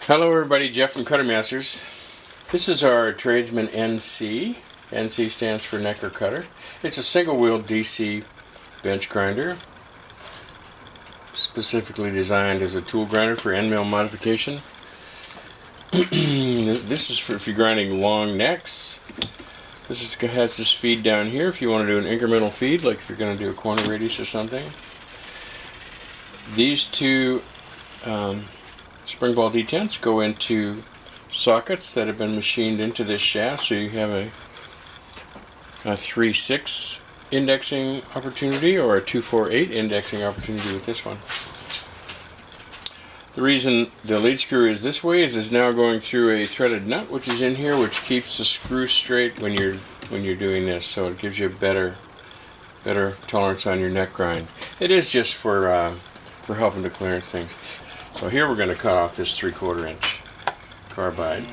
Hello everybody, Jeff from Cutter Masters. This is our Tradesman NC. NC stands for Necker Cutter. It's a single-wheel DC bench grinder, specifically designed as a tool grinder for end mill modification. This is for if you're grinding long necks. Has this feed down here if you want to do an incremental feed, like if you're going to do a corner radius or something. These two spring ball detents go into sockets that have been machined into this shaft, so you have a 3/6 indexing opportunity or a 2/4/8 indexing opportunity with this one. The reason the lead screw is this way is now going through a threaded nut which is in here, which keeps the screw straight when you're doing this, so it gives you a better tolerance on your neck grind. It is just for helping to clearance things. So here we're going to cut off this 3/4 inch carbide.